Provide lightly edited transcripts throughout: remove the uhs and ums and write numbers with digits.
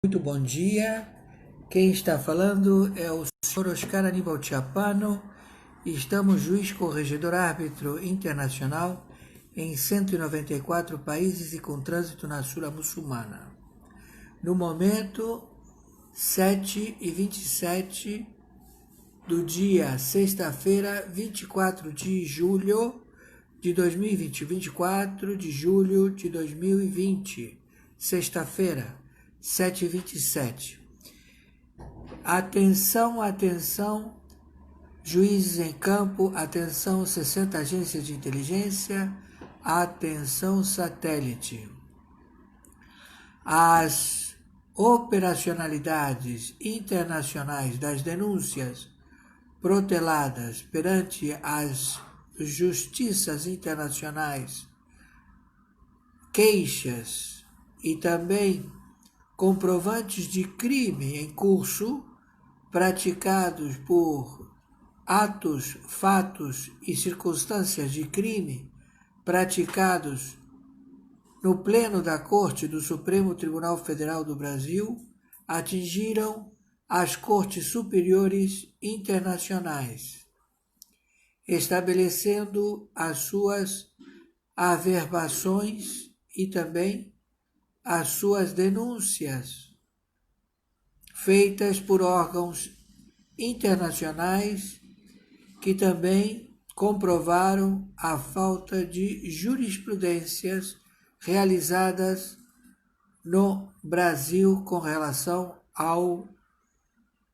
Muito bom dia. Quem está falando é o senhor Oscar Aníbal Chiapano. Estamos juiz corregedor árbitro internacional em 194 países e com trânsito na Sura muçulmana. No momento, 7h27 do dia sexta-feira, 24 de julho de 2020, 24 de julho de 2020, sexta-feira, 7h27. Atenção, atenção, juízes em campo, atenção, 60 agências de inteligência, atenção, satélite. As operacionalidades internacionais das denúncias proteladas perante as justiças internacionais, queixas e também comprovantes de crime em curso praticados por atos, fatos e circunstâncias de crime praticados no Pleno da Corte do Supremo Tribunal Federal do Brasil atingiram as Cortes Superiores Internacionais, estabelecendo as suas averbações e também as suas denúncias feitas por órgãos internacionais que também comprovaram a falta de jurisprudências realizadas no Brasil com relação ao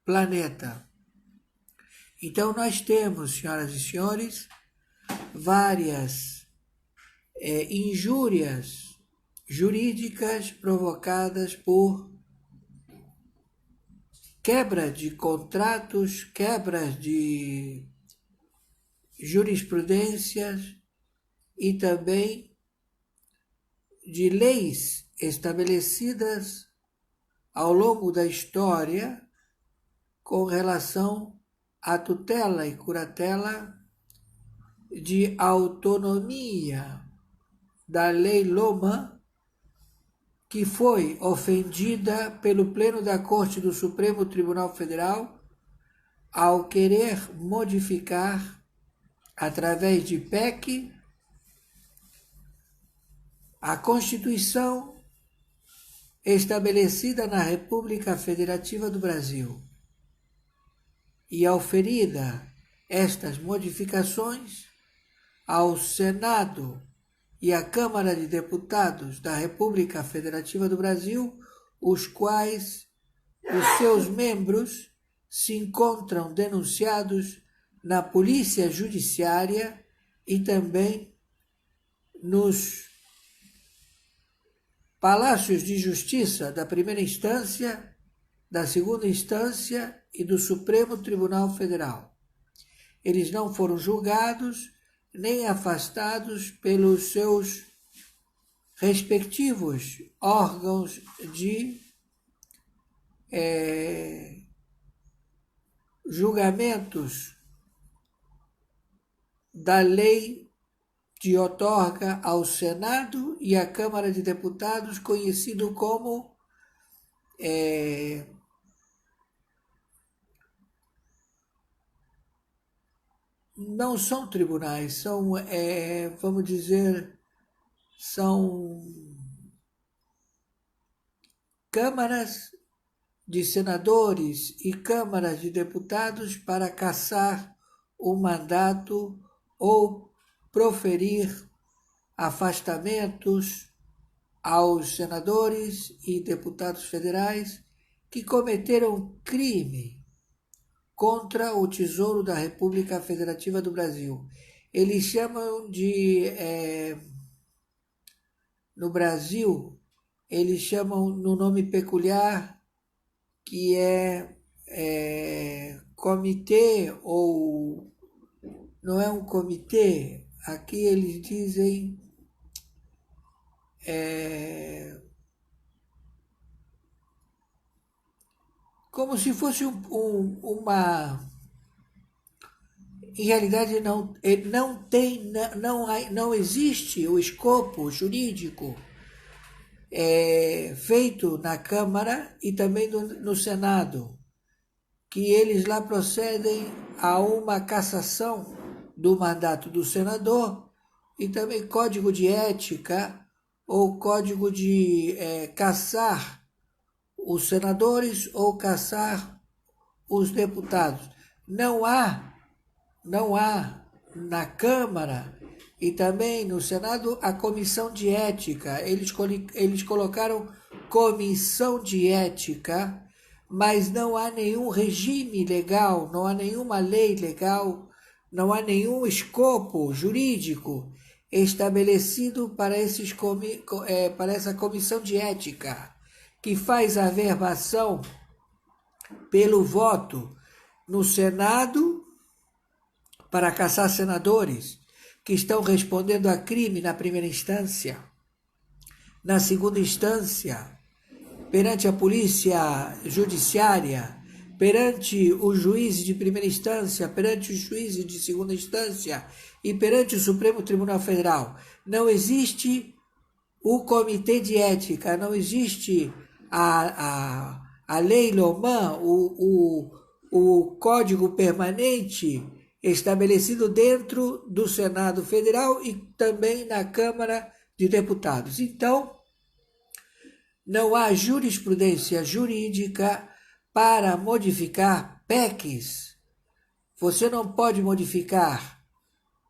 planeta. Então nós temos, senhoras e senhores, várias injúrias jurídicas provocadas por quebra de contratos, quebras de jurisprudências e também de leis estabelecidas ao longo da história com relação à tutela e curatela de autonomia da Lei Loman, que foi ofendida pelo Pleno da Corte do Supremo Tribunal Federal ao querer modificar, através de PEC, a Constituição estabelecida na República Federativa do Brasil. E auferida estas modificações ao Senado e à Câmara de Deputados da República Federativa do Brasil, os quais os seus membros se encontram denunciados na Polícia Judiciária e também nos Palácios de Justiça da primeira instância, da segunda instância e do Supremo Tribunal Federal. Eles não foram julgados nem afastados pelos seus respectivos órgãos de julgamentos da lei de outorga ao Senado e à Câmara de Deputados, conhecido como não são tribunais, são, vamos dizer, são câmaras de senadores e câmaras de deputados para cassar o mandato ou proferir afastamentos aos senadores e deputados federais que cometeram crime contra o Tesouro da República Federativa do Brasil. Eles chamam de, no Brasil, eles chamam no nome peculiar que é comitê, ou não é um comitê, aqui eles dizem como se fosse uma... Em realidade não existe o escopo jurídico feito na Câmara e também no Senado, que eles lá procedem a uma cassação do mandato do senador e também código de ética ou código de cassar os senadores ou cassar os deputados. Não há na Câmara e também no Senado a comissão de ética. Eles colocaram comissão de ética, mas não há nenhum regime legal, não há nenhuma lei legal, não há nenhum escopo jurídico estabelecido para essa comissão de ética, que faz a averbação pelo voto no Senado para caçar senadores que estão respondendo a crime na primeira instância, na segunda instância, perante a polícia judiciária, perante os juízes de primeira instância, perante os juízes de segunda instância e perante o Supremo Tribunal Federal. Não existe o comitê de ética, não existe a lei Loman, o código permanente estabelecido dentro do Senado Federal e também na Câmara de Deputados. Então, não há jurisprudência jurídica para modificar PECs. Você não pode modificar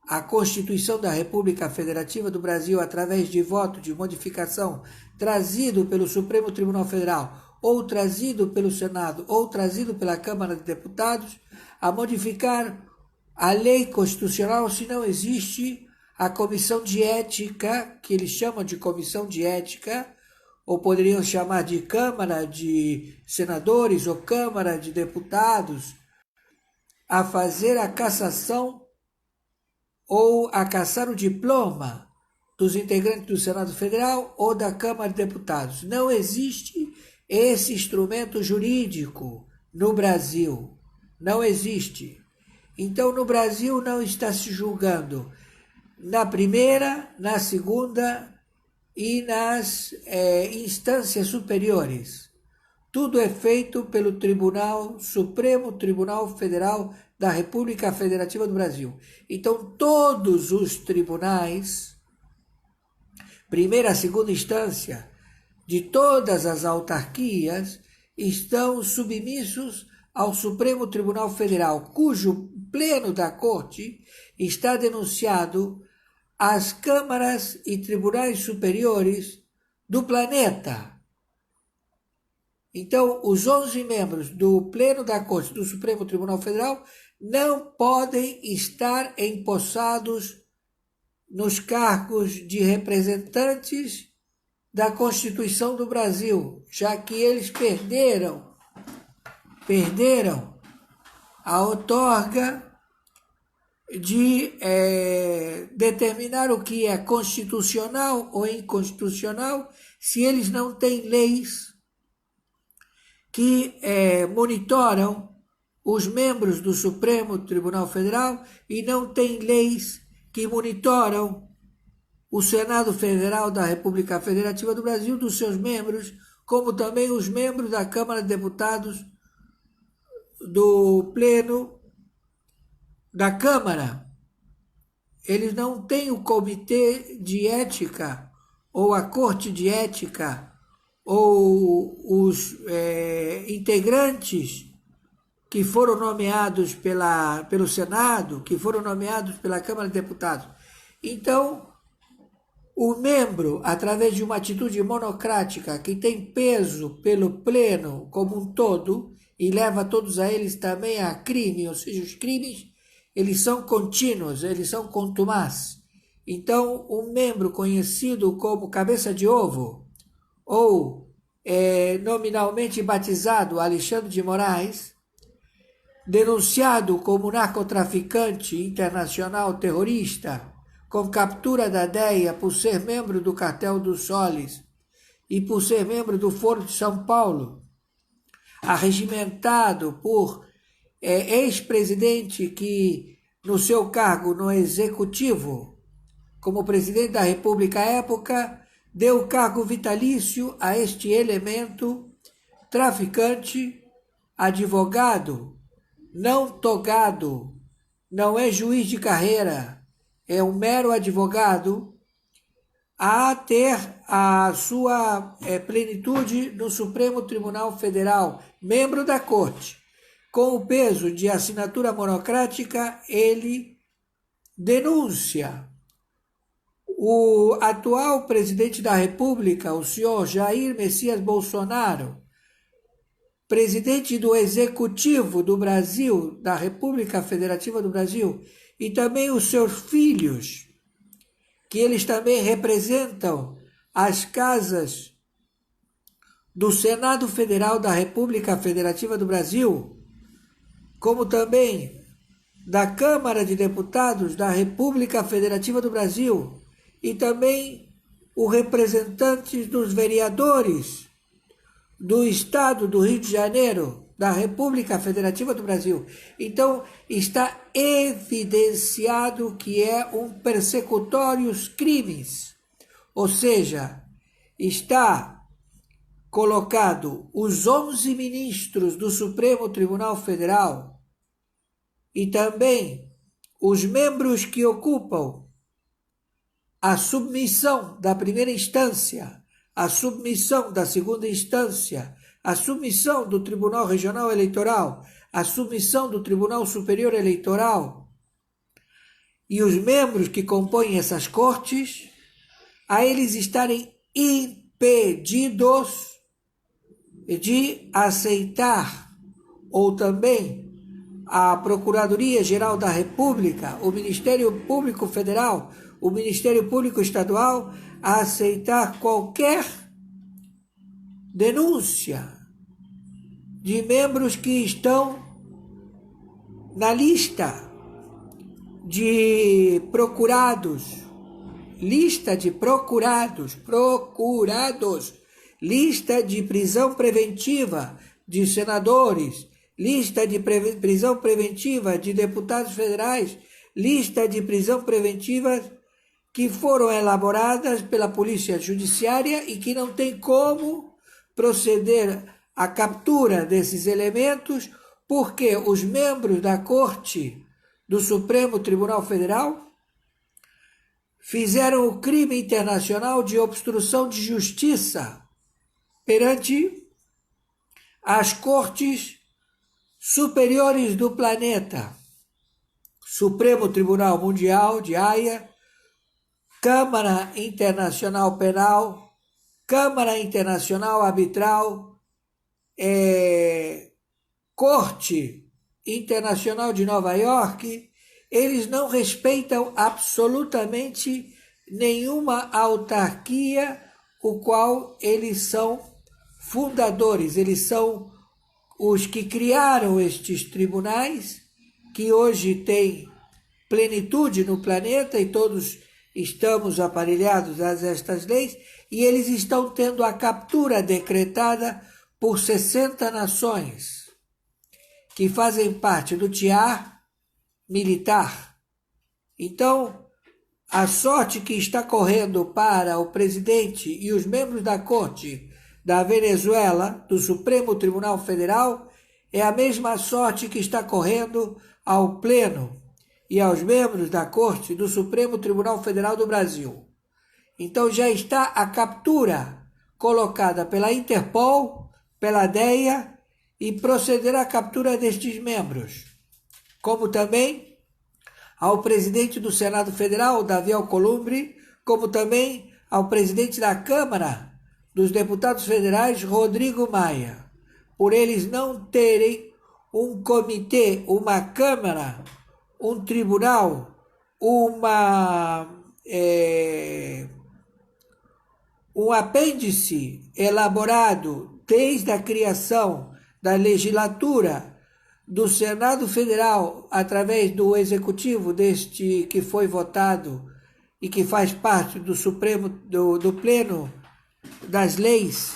a Constituição da República Federativa do Brasil através de voto de modificação trazido pelo Supremo Tribunal Federal ou trazido pelo Senado ou trazido pela Câmara de Deputados, a modificar a lei constitucional se não existe a comissão de ética, que eles chamam de comissão de ética, ou poderiam chamar de Câmara de Senadores ou Câmara de Deputados, a fazer a cassação ou a cassar o diploma dos integrantes do Senado Federal ou da Câmara de Deputados. Não existe esse instrumento jurídico no Brasil. Não existe. Então, no Brasil não está se julgando na primeira, na segunda e nas instâncias superiores. Tudo é feito pelo Supremo Tribunal Federal da República Federativa do Brasil. Então, todos os tribunais, primeira, segunda instância, de todas as autarquias, estão submissos ao Supremo Tribunal Federal, cujo pleno da Corte está denunciado às câmaras e tribunais superiores do planeta. Então, os 11 membros do pleno da Corte do Supremo Tribunal Federal não podem estar empossados nos cargos de representantes da Constituição do Brasil, já que eles perderam a outorga de determinar o que é constitucional ou inconstitucional se eles não têm leis que monitoram os membros do Supremo Tribunal Federal e não têm leis que monitoram o Senado Federal da República Federativa do Brasil, dos seus membros, como também os membros da Câmara de Deputados do Pleno da Câmara. Eles não têm o Comitê de Ética ou a Corte de Ética ou os integrantes que foram nomeados pelo Senado, que foram nomeados pela Câmara de Deputados. Então, o membro, através de uma atitude monocrática que tem peso pelo pleno como um todo e leva todos a eles também a crime, ou seja, os crimes, eles são contínuos, eles são contumaz. Então, um membro conhecido como cabeça de ovo, ou nominalmente batizado Alexandre de Moraes, denunciado como narcotraficante internacional terrorista, com captura da DEA por ser membro do Cartel dos Soles e por ser membro do Foro de São Paulo, arregimentado por ex-presidente que, no seu cargo no Executivo, como presidente da República à época, deu cargo vitalício a este elemento traficante, advogado, não togado, não é juiz de carreira, é um mero advogado, a ter a sua plenitude no Supremo Tribunal Federal, membro da Corte. Com o peso de assinatura monocrática, ele denuncia o atual presidente da República, o senhor Jair Messias Bolsonaro, presidente do Executivo do Brasil, da República Federativa do Brasil, e também os seus filhos, que eles também representam as casas do Senado Federal da República Federativa do Brasil, como também da Câmara de Deputados da República Federativa do Brasil, e também os representantes dos vereadores do Estado do Rio de Janeiro, da República Federativa do Brasil. Então, está evidenciado que é um persecutórios crimes, ou seja, está colocado os 11 ministros do Supremo Tribunal Federal e também os membros que ocupam a submissão da primeira instância, a submissão da segunda instância, a submissão do Tribunal Regional Eleitoral, a submissão do Tribunal Superior Eleitoral e os membros que compõem essas cortes, a eles estarem impedidos de aceitar, ou também a Procuradoria-Geral da República, o Ministério Público Federal, o Ministério Público Estadual, a aceitar qualquer denúncia de membros que estão na lista de procurados, lista de procurados, lista de prisão preventiva de senadores, lista de prisão preventiva de deputados federais, lista de prisão preventiva que foram elaboradas pela Polícia Judiciária e que não tem como proceder à captura desses elementos, porque os membros da Corte do Supremo Tribunal Federal fizeram o crime internacional de obstrução de justiça perante as cortes superiores do planeta, Supremo Tribunal Mundial de Haia, Câmara Internacional Penal, Câmara Internacional Arbitral, Corte Internacional de Nova York. Eles não respeitam absolutamente nenhuma autarquia, o qual eles são fundadores, eles são os que criaram estes tribunais, que hoje têm plenitude no planeta e todos estamos aparelhados a estas leis, e eles estão tendo a captura decretada por 60 nações que fazem parte do tiar militar. Então, a sorte que está correndo para o presidente e os membros da Corte da Venezuela, do Supremo Tribunal Federal, é a mesma sorte que está correndo ao Pleno e aos membros da Corte do Supremo Tribunal Federal do Brasil. Então já está a captura colocada pela Interpol, pela DEA, e procederá à captura destes membros, como também ao presidente do Senado Federal, Davi Alcolumbre, como também ao presidente da Câmara dos Deputados Federais, Rodrigo Maia, por eles não terem um comitê, uma Câmara, um tribunal, um apêndice elaborado desde a criação da legislatura do Senado Federal, através do Executivo deste que foi votado e que faz parte do Supremo, do Pleno das leis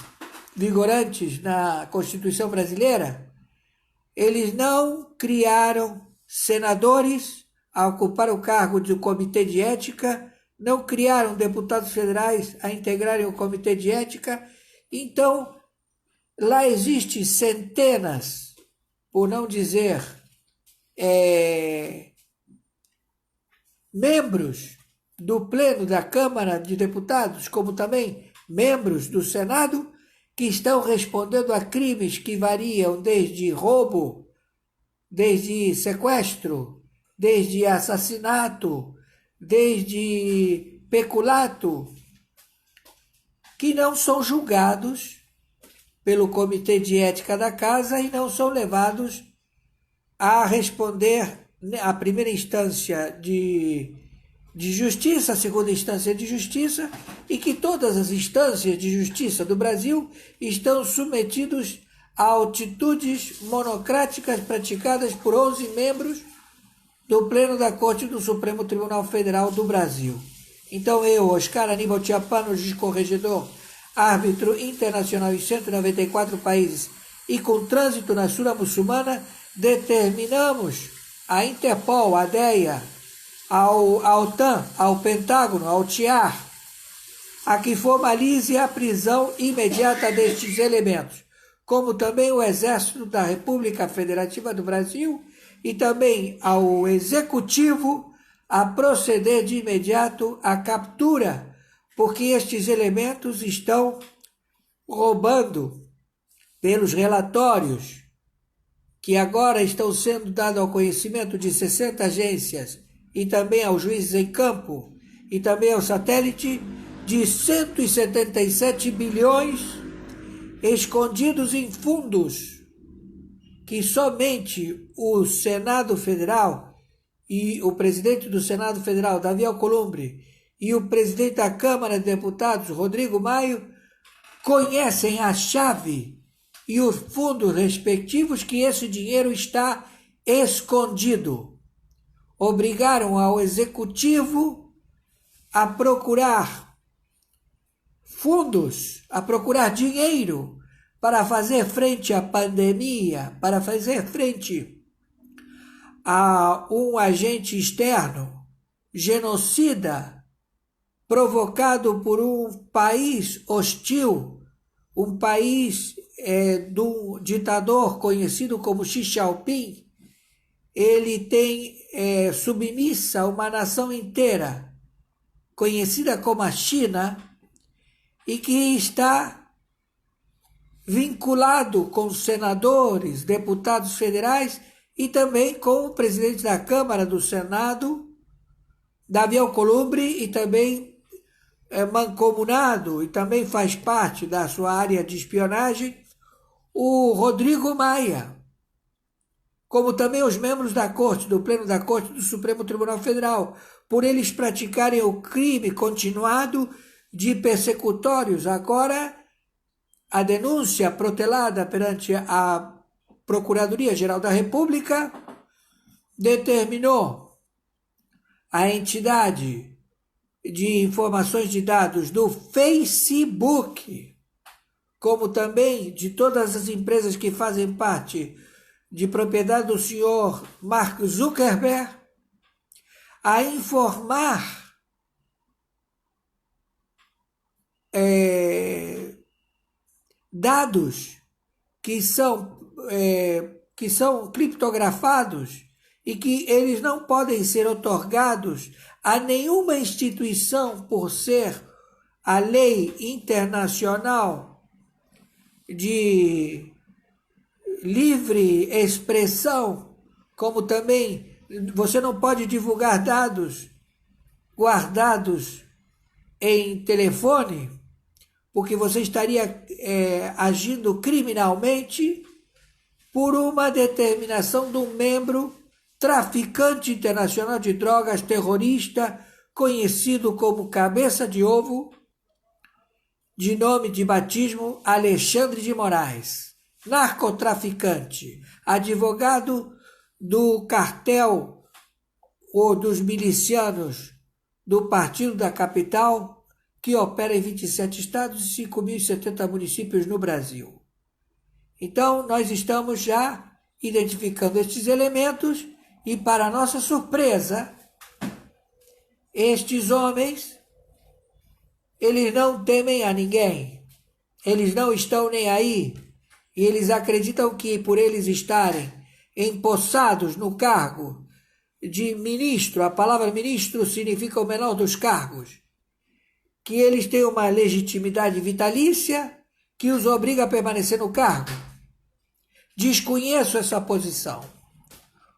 vigorantes na Constituição brasileira, eles não criaram senadores a ocupar o cargo do Comitê de Ética, não criaram deputados federais a integrarem o comitê de ética. Então, lá existem centenas, por não dizer membros do Pleno da Câmara de Deputados, como também membros do Senado, que estão respondendo a crimes que variam desde roubo, desde sequestro, desde assassinato, desde peculato, que não são julgados pelo Comitê de Ética da Casa e não são levados a responder a primeira instância de justiça, a segunda instância de justiça, e que todas as instâncias de justiça do Brasil estão submetidos a atitudes monocráticas praticadas por 11 membros do Pleno da Corte do Supremo Tribunal Federal do Brasil. Então eu, Oscar Aníbal Chiappano, juiz corregedor, árbitro internacional em 194 países e com trânsito na Sura Muçulmana, determinamos à Interpol, à DEA, à OTAN, ao Pentágono, ao TIAR, a que formalize a prisão imediata destes elementos, como também o Exército da República Federativa do Brasil e também ao Executivo a proceder de imediato à captura, porque estes elementos estão roubando, pelos relatórios que agora estão sendo dados ao conhecimento de 60 agências e também aos juízes em campo e também ao satélite, de 177 bilhões escondidos em fundos que somente o Senado Federal e o presidente do Senado Federal, Davi Alcolumbre, e o presidente da Câmara de Deputados, Rodrigo Maia, conhecem a chave e os fundos respectivos que esse dinheiro está escondido. Obrigaram ao Executivo a procurar fundos, a procurar dinheiro para fazer frente à pandemia, para fazer frente a um agente externo, genocida, provocado por um país hostil, um país de um ditador conhecido como Xi Jinping. Ele tem submissa uma nação inteira, conhecida como a China, e que está vinculado com senadores, deputados federais e também com o presidente da Câmara do Senado, Davi Alcolumbre, e também mancomunado e também faz parte da sua área de espionagem, o Rodrigo Maia, como também os membros da Corte, do Pleno da Corte do Supremo Tribunal Federal, por eles praticarem o crime continuado de persecutórios. Agora, a denúncia protelada perante a Procuradoria-Geral da República determinou a entidade de informações de dados do Facebook, como também de todas as empresas que fazem parte de propriedade do senhor Mark Zuckerberg, a informar dados que são criptografados e que eles não podem ser otorgados a nenhuma instituição por ser a lei internacional de livre expressão, como também você não pode divulgar dados guardados em telefone, porque você estaria agindo criminalmente por uma determinação de um membro traficante internacional de drogas, terrorista, conhecido como Cabeça de Ovo, de nome de batismo Alexandre de Moraes, narcotraficante, advogado do cartel ou dos milicianos do Partido da Capital, que opera em 27 estados e 5.070 municípios no Brasil. Então, nós estamos já identificando estes elementos e, para nossa surpresa, Estes homens, eles não temem a ninguém, eles não estão nem aí, e eles acreditam que por eles estarem empossados no cargo de ministro, a palavra ministro significa o menor dos cargos, que eles têm uma legitimidade vitalícia que os obriga a permanecer no cargo. Desconheço essa posição.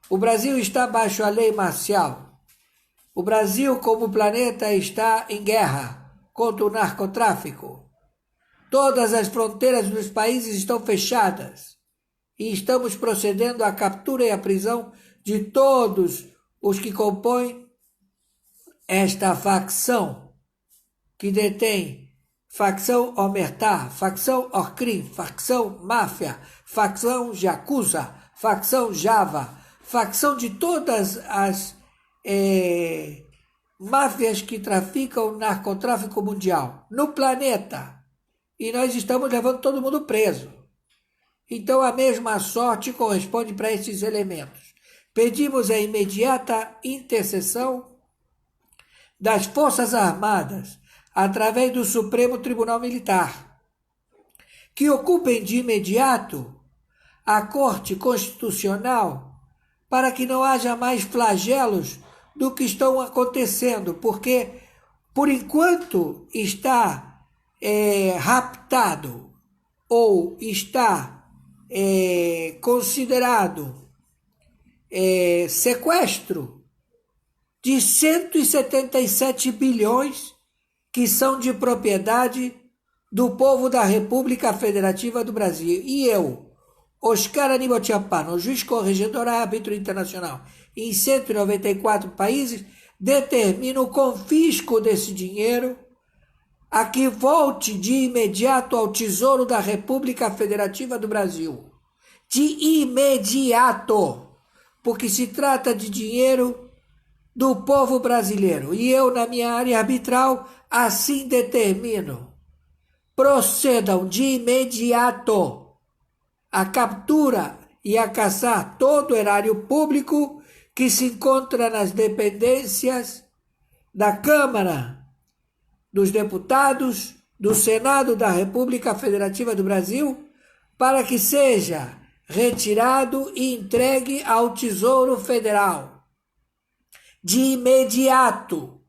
O Brasil está baixo a lei marcial. O Brasil, como planeta, está em guerra contra o narcotráfico. Todas as fronteiras dos países estão fechadas e estamos procedendo à captura e à prisão de todos os que compõem esta facção que detém facção Omertá, facção Orcrim, facção Máfia, facção Yakuza, facção Java, facção de todas as máfias que traficam narcotráfico mundial no planeta. E nós estamos levando todo mundo preso. Então a mesma sorte corresponde para esses elementos. Pedimos a imediata intercessão das Forças Armadas, através do Supremo Tribunal Militar, que ocupem de imediato a Corte Constitucional para que não haja mais flagelos do que estão acontecendo, porque, por enquanto, está raptado ou está considerado sequestro de 177 bilhões que são de propriedade do povo da República Federativa do Brasil. E eu, Oscar Aníbal Tchapano, juiz corregedor árbitro internacional em 194 países, determino o confisco desse dinheiro a que volte de imediato ao Tesouro da República Federativa do Brasil. De imediato, porque se trata de dinheiro do povo brasileiro. E eu, na minha área arbitral, assim determino. Procedam de imediato a captura e a caçar todo o erário público que se encontra nas dependências da Câmara dos Deputados, do Senado da República Federativa do Brasil, para que seja retirado e entregue ao Tesouro Federal. De imediato,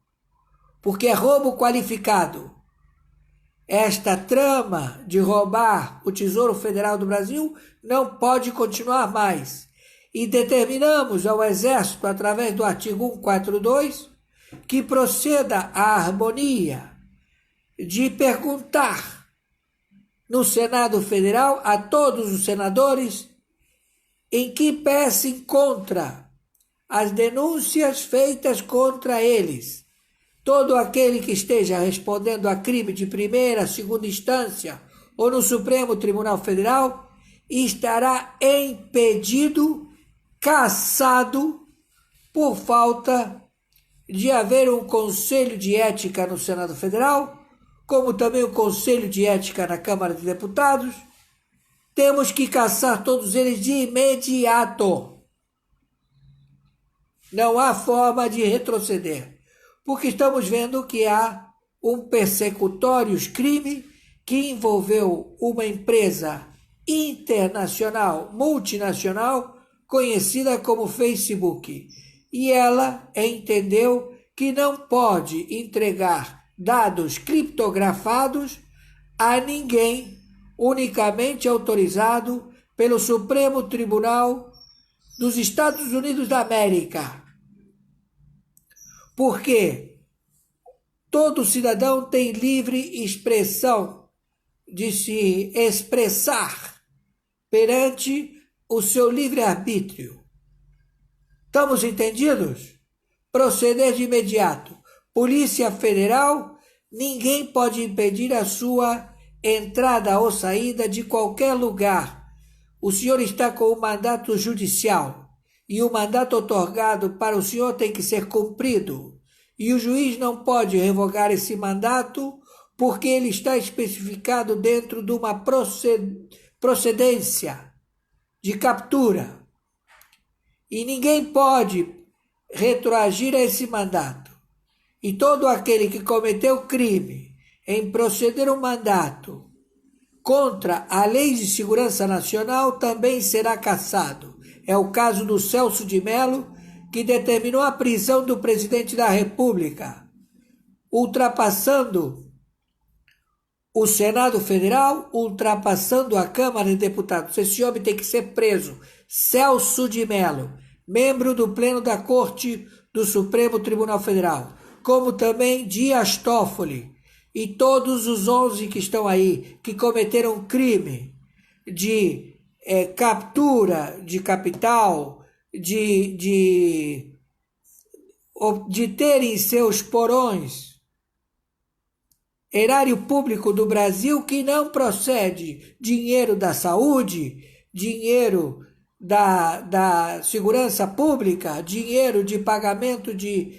porque é roubo qualificado. Esta trama de roubar o Tesouro Federal do Brasil não pode continuar mais. E determinamos ao Exército, através do artigo 142, que proceda à harmonia de perguntar no Senado Federal a todos os senadores em que pé se encontra as denúncias feitas contra eles. Todo aquele que esteja respondendo a crime de primeira, segunda instância ou no Supremo Tribunal Federal estará impedido, cassado, por falta de haver um Conselho de Ética no Senado Federal, como também o Conselho de Ética na Câmara de Deputados. Temos que cassar todos eles de imediato. Não há forma de retroceder, porque estamos vendo que há um persecutórios crime que envolveu uma empresa internacional, multinacional, conhecida como Facebook. E ela entendeu que não pode entregar dados criptografados a ninguém, unicamente autorizado pelo Supremo Tribunal dos Estados Unidos da América. Porque todo cidadão tem livre expressão de se expressar perante o seu livre-arbítrio. Estamos entendidos? Proceder de imediato. Polícia Federal, ninguém pode impedir a sua entrada ou saída de qualquer lugar. O senhor está com o mandato judicial e o mandato otorgado para o senhor tem que ser cumprido. E o juiz não pode revogar esse mandato porque ele está especificado dentro de uma procedência de captura. E ninguém pode retroagir a esse mandato. e todo aquele que cometeu crime em proceder um mandato contra a Lei de Segurança Nacional também será cassado. É o caso do Celso de Mello, que determinou a prisão do presidente da República, ultrapassando o Senado Federal, ultrapassando a Câmara de Deputados. Esse homem tem que ser preso. Celso de Mello, membro do Pleno da Corte do Supremo Tribunal Federal, como também Dias Toffoli e todos os 11 que estão aí, que cometeram crime de captura de capital, de terem seus porões erário público do Brasil que não procede dinheiro da saúde, dinheiro da segurança pública, dinheiro de pagamento de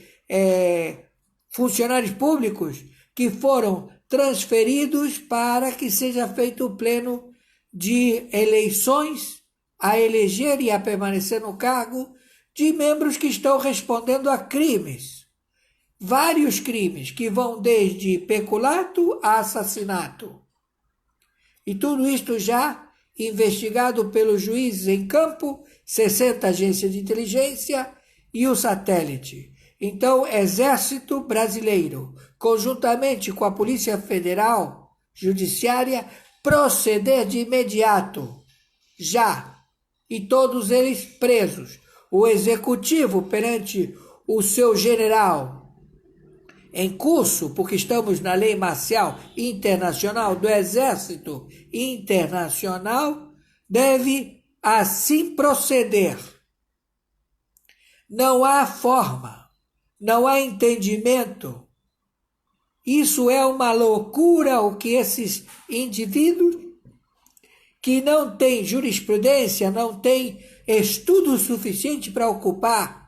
funcionários públicos que foram transferidos para que seja feito o pleno de eleições a eleger e a permanecer no cargo de membros que estão respondendo a crimes. Vários crimes que vão desde peculato a assassinato. E tudo isto já investigado pelos juízes em campo, 60 agências de inteligência e o satélite. Então, Exército Brasileiro, conjuntamente com a Polícia Federal Judiciária, proceder de imediato, já, e todos eles presos. O Executivo perante o seu general, em curso, porque estamos na lei marcial internacional do Exército Internacional, deve assim proceder. Não há forma, não há entendimento. Isso é uma loucura o que esses indivíduos que não têm jurisprudência, não têm estudo suficiente para ocupar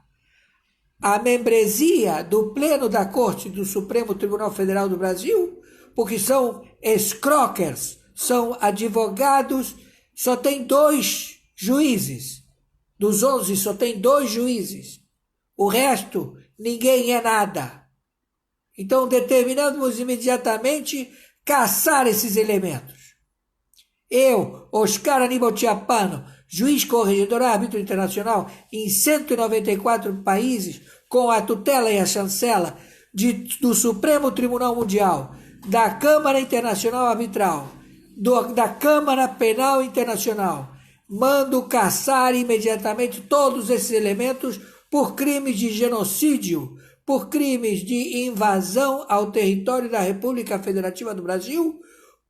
a membresia do Pleno da Corte do Supremo Tribunal Federal do Brasil, porque são escroquers, são advogados, só tem 2 juízes, dos 11 só tem 2 juízes, o resto ninguém é nada. Então determinamos imediatamente caçar esses elementos. Eu, Oscar Aníbal Chiappano, juiz corregedor árbitro internacional em 194 países, com a tutela e a chancela do Supremo Tribunal Mundial, da Câmara Internacional Arbitral, da Câmara Penal Internacional, mando caçar imediatamente todos esses elementos por crimes de genocídio, por crimes de invasão ao território da República Federativa do Brasil,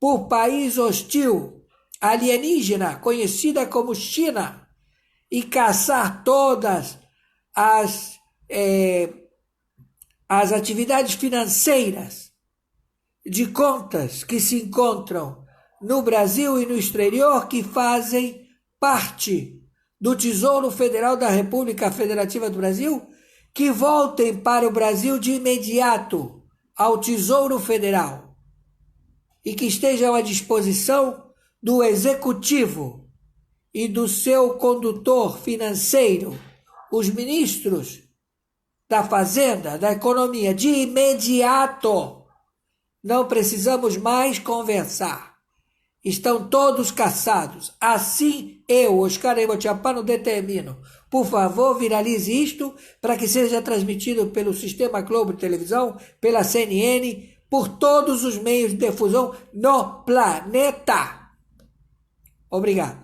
por país hostil, alienígena, conhecida como China, e caçar todas as atividades financeiras de contas que se encontram no Brasil e no exterior, que fazem parte do Tesouro Federal da República Federativa do Brasil, que voltem para o Brasil de imediato ao Tesouro Federal e que estejam à disposição do Executivo e do seu condutor financeiro, os ministros da Fazenda, da Economia, de imediato. Não precisamos mais conversar. Estão todos caçados. Assim eu, Oscar Aníbal Chiappano, determino. Por favor, viralize isto para que seja transmitido pelo Sistema Globo de Televisão, pela CNN, por todos os meios de difusão no planeta. Obrigado.